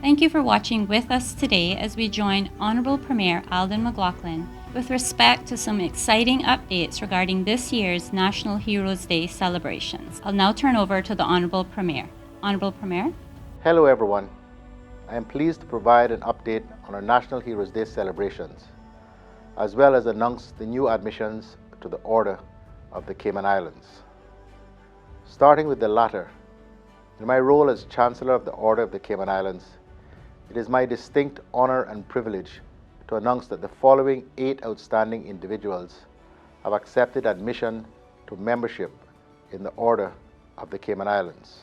Thank you for watching with us today as we join Honorable Premier Alden McLaughlin with respect to some exciting updates regarding this year's National Heroes Day celebrations. I'll now turn over to the Honorable Premier. Honorable Premier? Hello everyone. I am pleased to provide an update on our National Heroes Day celebrations, as well as announce the new admissions to the Order of the Cayman Islands. Starting with the latter, in my role as Chancellor of the Order of the Cayman Islands, it is my distinct honor and privilege to announce that the following 8 outstanding individuals have accepted admission to membership in the Order of the Cayman Islands.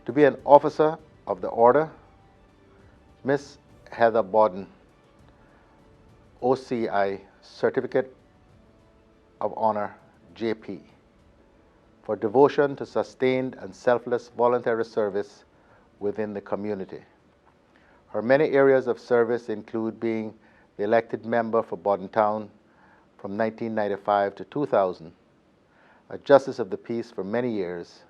To be an officer of the Order, Miss Heather Borden, OCI Certificate of Honor, JP, for devotion to sustained and selfless voluntary service within the community. Her many areas of service include being the elected member for Borden Town from 1995 to 2000, a Justice of the Peace for many years,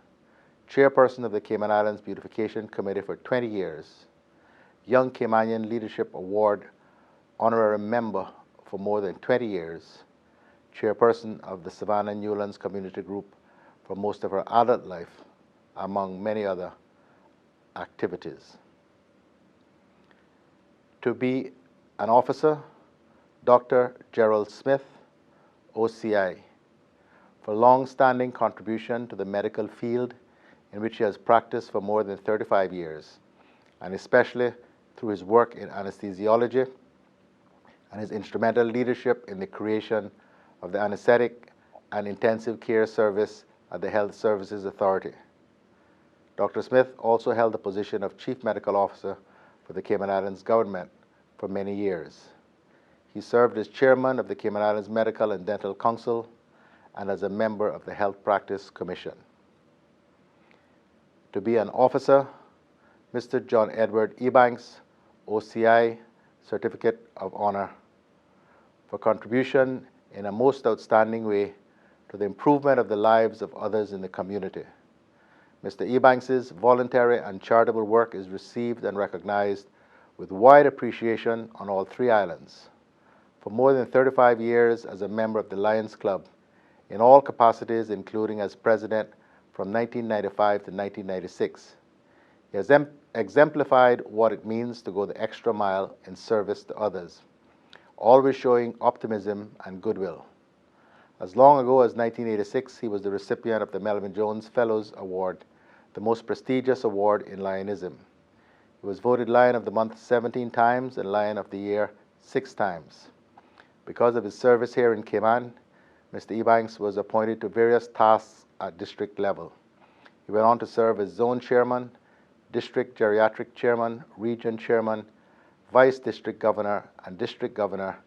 Chairperson of the Cayman Islands Beautification Committee for 20 years, Young Caymanian Leadership Award Honorary Member for more than 20 years, Chairperson of the Savannah Newlands Community Group for most of her adult life, among many other activities. To be an officer, Dr. Gerald Smith, OCI, for long-standing contribution to the medical field in which he has practiced for more than 35 years, and especially through his work in anesthesiology and his instrumental leadership in the creation of the Anesthetic and Intensive Care Service at the Health Services Authority. Dr. Smith also held the position of Chief Medical Officer for the Cayman Islands government for many years. He served as Chairman of the Cayman Islands Medical and Dental Council and as a member of the Health Practice Commission. To be an officer, Mr. John Edward Ebanks, OCI Certificate of Honor, for contribution in a most outstanding way to the improvement of the lives of others in the community. Mr. Ebanks's voluntary and charitable work is received and recognized with wide appreciation on all 3 islands. For more than 35 years as a member of the Lions Club, in all capacities including as president from 1995 to 1996, he has exemplified what it means to go the extra mile in service to others, always showing optimism and goodwill. As long ago as 1986, he was the recipient of the Melvin Jones Fellows Award, the most prestigious award in Lionism. He was voted Lion of the Month 17 times and Lion of the Year 6 times. Because of his service here in Cayman, Mr. Ebanks was appointed to various tasks at district level. He went on to serve as Zone Chairman, District Geriatric Chairman, Region Chairman, Vice District Governor, and District Governor,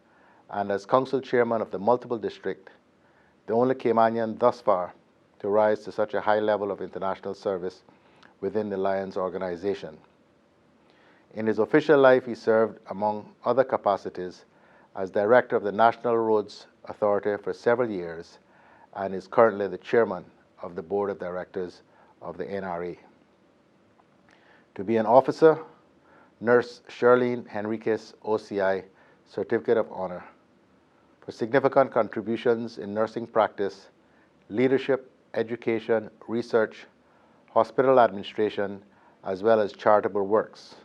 and as Council Chairman of the multiple district, the only Caymanian thus far to rise to such a high level of international service within the Lions organization. In his official life, he served, among other capacities, as Director of the National Roads Authority for several years and is currently the Chairman of the Board of Directors of the NRA. To be an officer, Nurse Charlene Henriquez, OCI, Certificate of Honor, for significant contributions in nursing practice, leadership, education, research, hospital administration, as well as charitable works.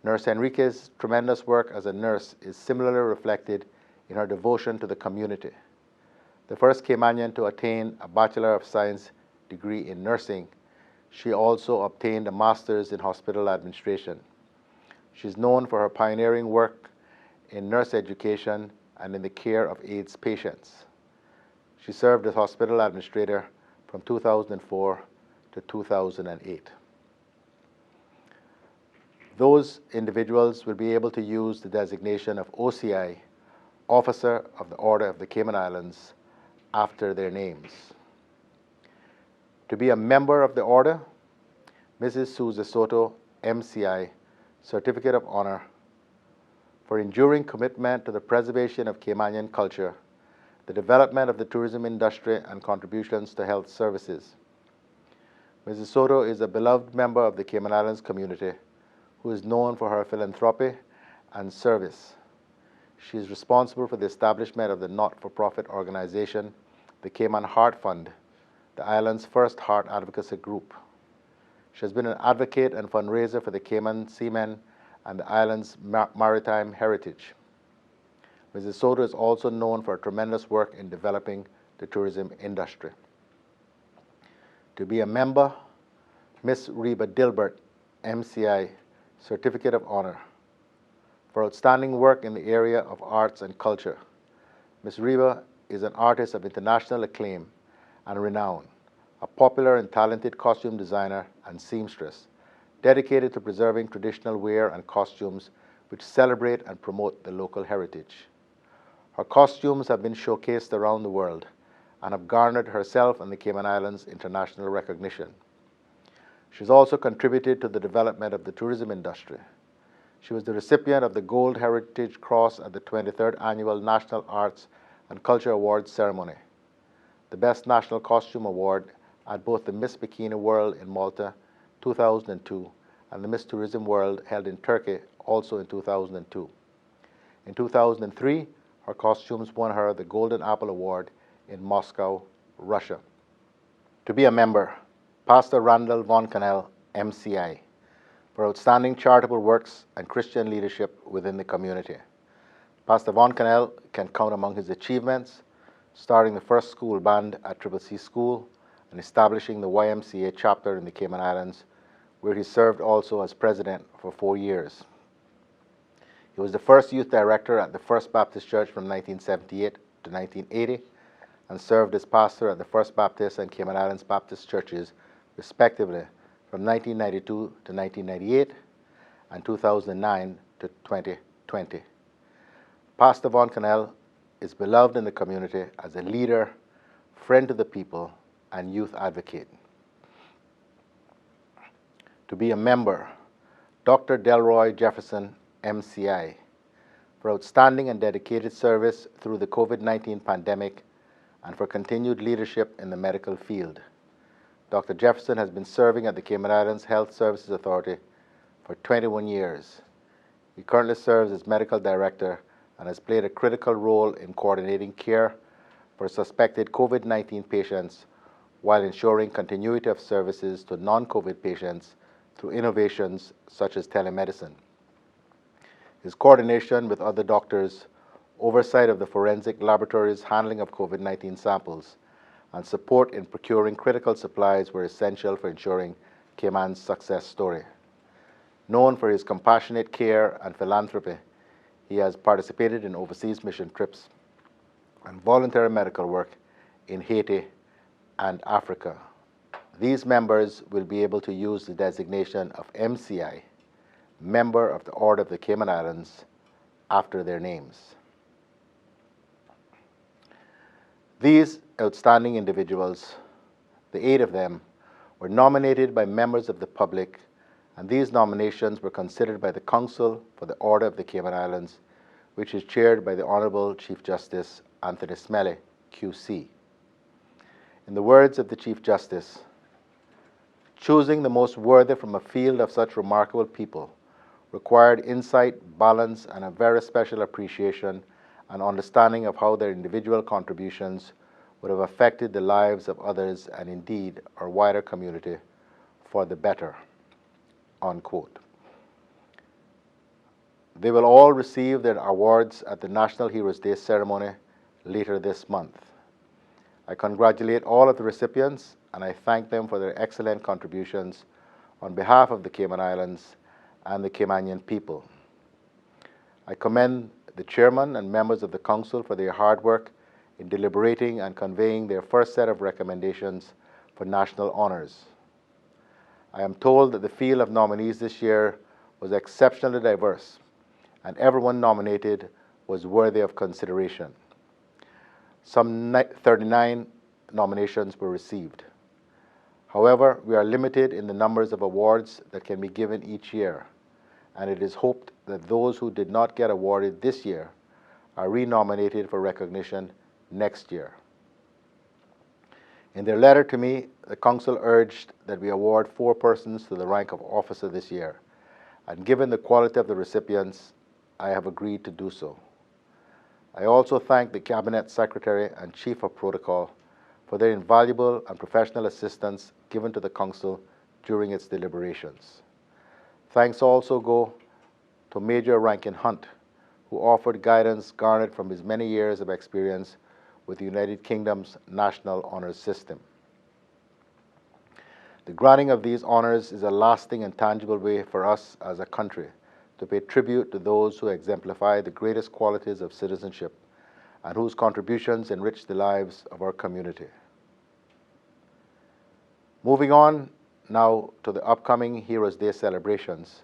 Nurse Henriquez's tremendous work as a nurse is similarly reflected in her devotion to the community. The first Caymanian to attain a Bachelor of Science degree in nursing, she also obtained a Master's in Hospital Administration. She is known for her pioneering work in nurse education and in the care of AIDS patients. She served as hospital administrator from 2004 to 2008. Those individuals will be able to use the designation of OCI, Officer of the Order of the Cayman Islands, after their names. To be a member of the Order, Mrs. Souza Soto, MCI, Certificate of Honor, for enduring commitment to the preservation of Caymanian culture, the development of the tourism industry, and contributions to health services. Mrs. Soto is a beloved member of the Cayman Islands community who is known for her philanthropy and service. She is responsible for the establishment of the not-for-profit organization, the Cayman Heart Fund, the island's first heart advocacy group. She has been an advocate and fundraiser for the Cayman seamen and the island's maritime heritage. Mrs. Soto is also known for her tremendous work in developing the tourism industry. To be a member, Ms. Reba Dilbert, MCI, Certificate of Honor. For outstanding work in the area of arts and culture, Ms. Reba is an artist of international acclaim and renown, a popular and talented costume designer and seamstress, dedicated to preserving traditional wear and costumes which celebrate and promote the local heritage. Her costumes have been showcased around the world and have garnered herself and the Cayman Islands international recognition. She has also contributed to the development of the tourism industry. She was the recipient of the Gold Heritage Cross at the 23rd Annual National Arts and Culture Awards ceremony, the Best National Costume Award at both the Miss Bikini World in Malta 2002 and the Miss Tourism World held in Turkey also in 2002. In 2003, her costumes won her the Golden Apple Award in Moscow, Russia. To be a member, Pastor Randall Von Cannell, MCI, for outstanding charitable works and Christian leadership within the community. Pastor Von Cannell can count among his achievements starting the first school band at CCC School and establishing the YMCA chapter in the Cayman Islands, where he served also as president for 4 years. He was the first youth director at the First Baptist Church from 1978 to 1980 and served as pastor at the First Baptist and Cayman Islands Baptist churches, respectively, from 1992 to 1998 and 2009 to 2020. Pastor Von Cannell is beloved in the community as a leader, friend to the people, and youth advocate. To be a member, Dr. Delroy Jefferson, MCI, for outstanding and dedicated service through the COVID-19 pandemic and for continued leadership in the medical field. Dr. Jefferson has been serving at the Cayman Islands Health Services Authority for 21 years. He currently serves as medical director and has played a critical role in coordinating care for suspected COVID-19 patients while ensuring continuity of services to non-COVID patients through innovations such as telemedicine. His coordination with other doctors, oversight of the forensic laboratory's handling of COVID-19 samples, and support in procuring critical supplies were essential for ensuring Cayman's success story. Known for his compassionate care and philanthropy, he has participated in overseas mission trips and voluntary medical work in Haiti and Africa. These members will be able to use the designation of MCI, Member of the Order of the Cayman Islands, after their names. These outstanding individuals, the 8 of them, were nominated by members of the public, and these nominations were considered by the Council for the Order of the Cayman Islands, which is chaired by the Honorable Chief Justice Anthony Smelly, QC. In the words of the Chief Justice, choosing the most worthy from a field of such remarkable people required insight, balance, and a very special appreciation and understanding of how their individual contributions would have affected the lives of others and indeed our wider community for the better, unquote. They will all receive their awards at the National Heroes Day ceremony later this month. I congratulate all of the recipients and I thank them for their excellent contributions on behalf of the Cayman Islands and the Caymanian people. I commend the chairman and members of the council for their hard work in deliberating and conveying their first set of recommendations for national honors. I am told that the field of nominees this year was exceptionally diverse, and everyone nominated was worthy of consideration. Some 39 nominations were received. However, we are limited in the numbers of awards that can be given each year, and it is hoped that those who did not get awarded this year are renominated for recognition next year. In their letter to me, the Council urged that we award 4 persons to the rank of officer this year, and given the quality of the recipients, I have agreed to do so. I also thank the Cabinet Secretary and Chief of Protocol for their invaluable and professional assistance given to the Council during its deliberations. Thanks also go to Major Rankin Hunt, who offered guidance garnered from his many years of experience with the United Kingdom's national honours system. The granting of these honours is a lasting and tangible way for us as a country to pay tribute to those who exemplify the greatest qualities of citizenship and whose contributions enrich the lives of our community. Moving on now to the upcoming Heroes Day celebrations.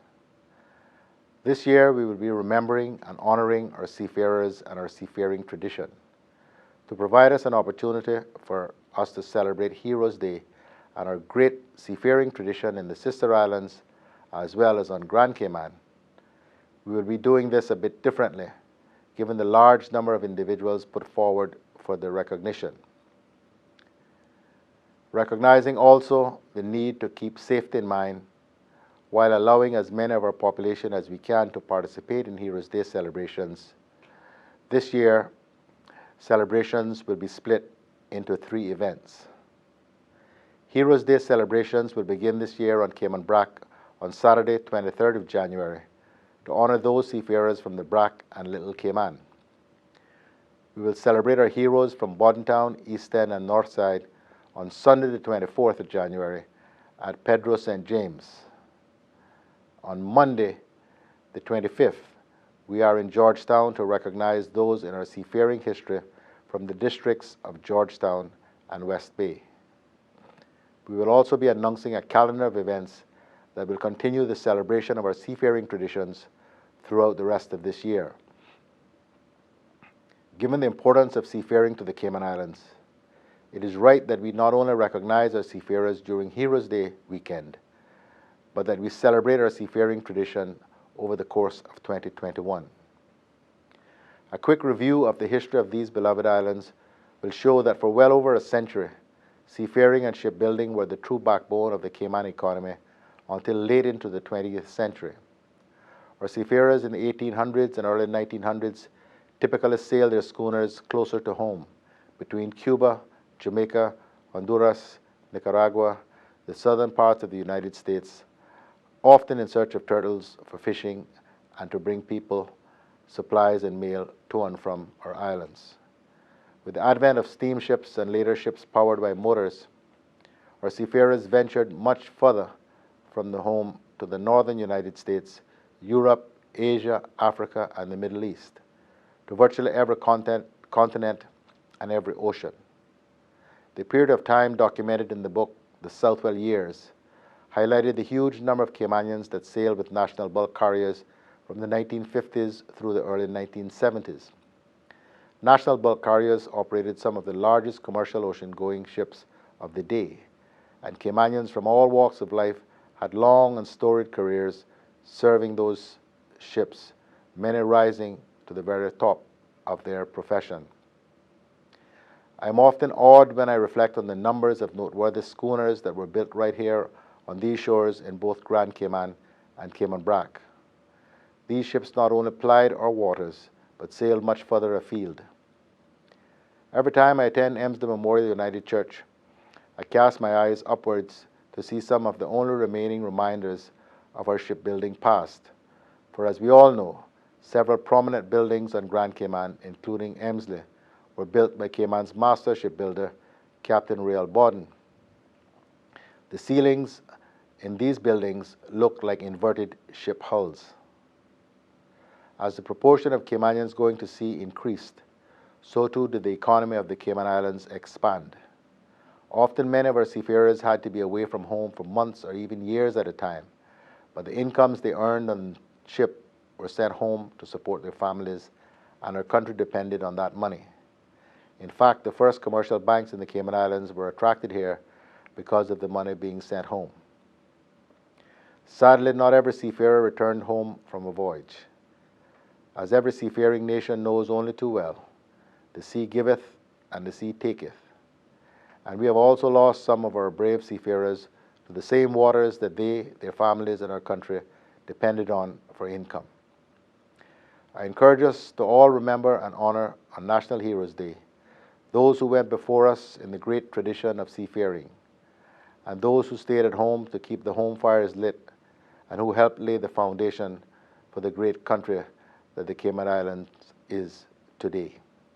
This year we will be remembering and honouring our seafarers and our seafaring tradition. To provide us an opportunity for us to celebrate Heroes Day and our great seafaring tradition in the sister islands as well as on Grand Cayman, we will be doing this a bit differently, given the large number of individuals put forward for the recognition. Recognizing also the need to keep safety in mind while allowing as many of our population as we can to participate in Heroes Day celebrations, this year celebrations will be split into 3 events. Heroes Day celebrations will begin this year on Cayman Brac on Saturday, 23rd of January, to honour those seafarers from the Brac and Little Cayman. We will celebrate our heroes from Bordentown, East End and Northside on Sunday the 24th of January at Pedro St. James. On Monday the 25th, we are in Georgetown to recognize those in our seafaring history from the districts of Georgetown and West Bay. We will also be announcing a calendar of events that will continue the celebration of our seafaring traditions throughout the rest of this year. Given the importance of seafaring to the Cayman Islands, it is right that we not only recognize our seafarers during Heroes Day weekend, but that we celebrate our seafaring tradition over the course of 2021. A quick review of the history of these beloved islands will show that for well over a century, seafaring and shipbuilding were the true backbone of the Cayman economy until late into the 20th century. Our seafarers in the 1800s and early 1900s typically sailed their schooners closer to home, between Cuba, Jamaica, Honduras, Nicaragua, the southern parts of the United States, often in search of turtles for fishing and to bring people, supplies and mail to and from our islands. With the advent of steamships and later ships powered by motors, our seafarers ventured much further from the home to the northern United States, Europe, Asia, Africa, and the Middle East, to virtually every continent and every ocean. The period of time documented in the book, The Southwell Years, highlighted the huge number of Caymanians that sailed with national bulk carriers from the 1950s through the early 1970s. National bulk carriers operated some of the largest commercial ocean-going ships of the day, and Caymanians from all walks of life had long and storied careers serving those ships, many rising to the very top of their profession. I am often awed when I reflect on the numbers of noteworthy schooners that were built right here on these shores in both Grand Cayman and Cayman Brac. These ships not only plied our waters, but sailed much further afield. Every time I attend Emsden Memorial United Church, I cast my eyes upwards to see some of the only remaining reminders of our shipbuilding past. For as we all know, several prominent buildings on Grand Cayman, including Emslie, were built by Cayman's master shipbuilder, Captain Real Borden. The ceilings in these buildings look like inverted ship hulls. As the proportion of Caymanians going to sea increased, so too did the economy of the Cayman Islands expand. Often many of our seafarers had to be away from home for months or even years at a time, but the incomes they earned on ship were sent home to support their families, and our country depended on that money. In fact, the first commercial banks in the Cayman Islands were attracted here because of the money being sent home. Sadly, not every seafarer returned home from a voyage. As every seafaring nation knows only too well, the sea giveth and the sea taketh. And we have also lost some of our brave seafarers to the same waters that they, their families, and our country depended on for income. I encourage us to all remember and honor on National Heroes Day those who went before us in the great tradition of seafaring, and those who stayed at home to keep the home fires lit, and who helped lay the foundation for the great country that the Cayman Islands is today.